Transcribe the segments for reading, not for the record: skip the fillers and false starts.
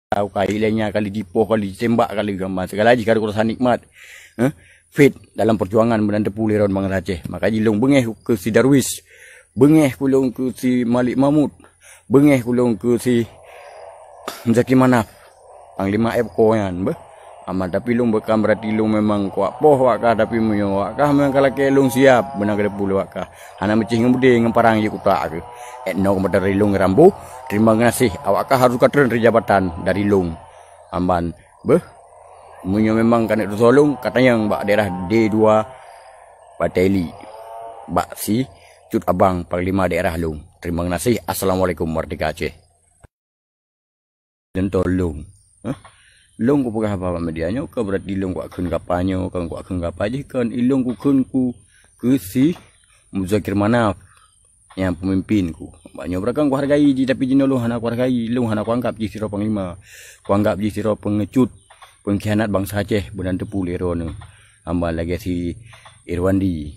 tahu kali lainnya kali dipoh kali tembak kali gambar segala lagi kada kurasa nikmat fit dalam perjuangan menanda puliron Bang Aceh. Maka jilong bengeh ke si Darwis, bengeh kulong ke si Malik Mahmud, bengeh kulong ke si Zaki Manaf Panglima Epko yan be amat tapi long bekam berarti long memang kuat poh wakah tapi munyo wakah memang kalau ke long siap benar kada puluh wakah hana mecing ngemudi ngemparang ye kutak ke etno dari long rambu. Terima kasih awakah harus katren dari jabatan dari long amban be munyo memang kan itu tolong katanya mbak daerah D2 Bateli mbak si Cut Abang Panglima daerah long. Terima kasih. Assalamualaikum Merdeka Aceh. Dan tolong long ku pegah apa medianya ke berarti long ku akan kapanyo kan ku akan kapa aja kan ilong ku kun ku ke si Muzakir Manaf yang pemimpin ku banyak berkang ku hargai ji tapi jino long hana ku hargai long hana ku anggap ji siro panglima ku anggap ji siro pengecut pengkhianat bangsa Aceh benan tepu lero ne hamba lagi si Irwandi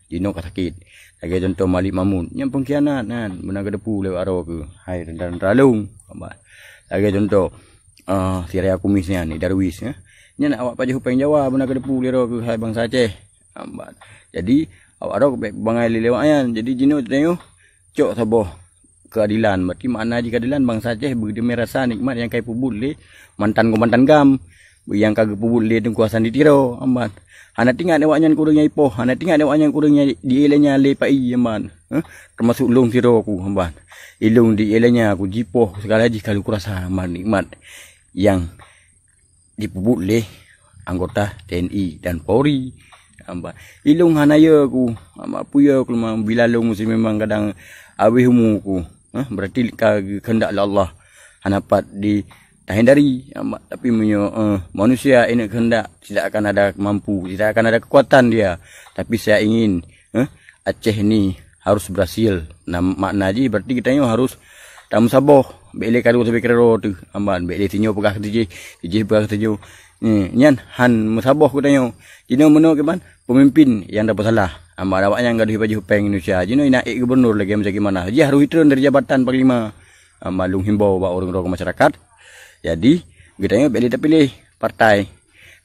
jino ka sakit lagi contoh Malik Mahmud yang pengkhianat nan benan ke depu lewat aro ke hai dan ralung hamba lagi contoh si Raya Kumisnya ni Darwis nya nak awak paju hupeng Jawa benar ke depu lero ke hai bangsa Aceh ambat. Jadi awak ro bangai lewat ayan jadi jino tengok cok saboh keadilan berarti makna ji keadilan bangsa Aceh begitu merasa nikmat yang kai pubul le mantan gam yang kagak pubul le tu kuasaan ditiro ambat. Hana tinggal awaknya kurangnya ipoh hana tinggal awaknya kurangnya di elenya le pai ambat termasuk long siro ku ambat ilung di elenya aku jipoh segala ji kalau kurasa nikmat yang dipubuk oleh anggota TNI dan Polri. Ilung hanaya ku puya ku bila long mesti memang kadang awih humu ku berarti kehendak Allah hanapat di tahindari tapi manusia ini kehendak tidak akan ada mampu, tidak akan ada kekuatan dia. Tapi saya ingin Aceh ini harus berhasil. Nah makna ji berarti kita harus tam saboh bele kadu sampai kero tu amban bele tinyo pegah tiji pegah tinyo nyan han musaboh ku tanyo jino meno ke ban pemimpin yang dapat salah amban awaknya gaduh baju peng Indonesia jino naik gubernur lagi macam gimana ji harus hitron dari jabatan panglima malung himbau ba orang-orang masyarakat. Jadi kita bele pilih partai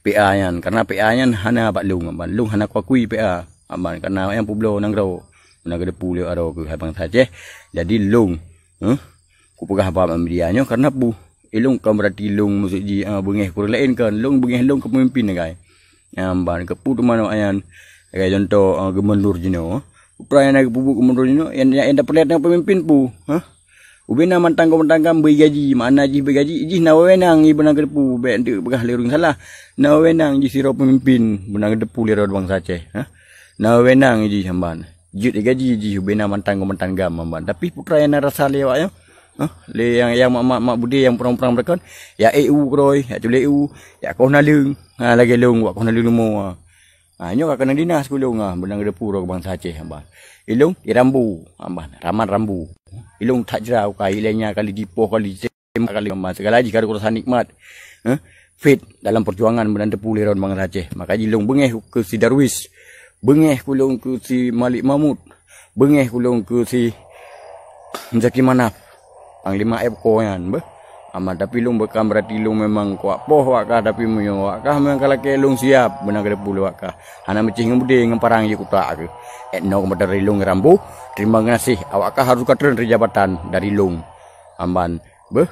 PA yan karena PA yan hana bak lung amban lung hana kuakui PA amban karena yang publo nanggro menagade pulio aro ke habang Aceh. Jadi lung ku pegah apa medianya karena bu ilung kan berarti ilung musik ji bengeh kurang lain kan lung bengeh lung kepemimpin guys amban ke pu mana ayan kayak contoh gubernur jino perayaan ke pu gubernur jino yang dapat lihat pemimpin pu ubena mantang gam gaji mana ji gaji ji nawenang i benang ke pu be ndik pegah lerung salah nawenang ji siro pemimpin benang ke pu lero bangsa Aceh nawenang ji amban jut gaji ji ubena mantang gam amban tapi perayaan rasa lewat ya le yang mak budi yang perang-perang mereka ya EU kroi ya cule EU ya kau nalung lagi lung kau nalung mo nyo ka kena dinas kulung benang de puro bangsa Aceh amban ilung irambu amban raman rambu ilung tak jerau kai lainnya kali dipoh kali tembak kali amban segala lagi kada kurasa nikmat fit dalam perjuangan menanda puliron bangsa Aceh. Maka jilong bengeh ke si Darwis, bengeh kulung ke si Malik Mahmud, bengeh kulung ke si Zaki Manaf Panglima Epko yan be amat tapi long bekam berarti long memang kuat poh wakah tapi munyo wakah memang kalau ke long siap benar kada puluh wakah hana mecing ngemudi ngemparang ye kutak ke etno dari long rambu. Terima kasih awakah harus katren dari jabatan dari long amban be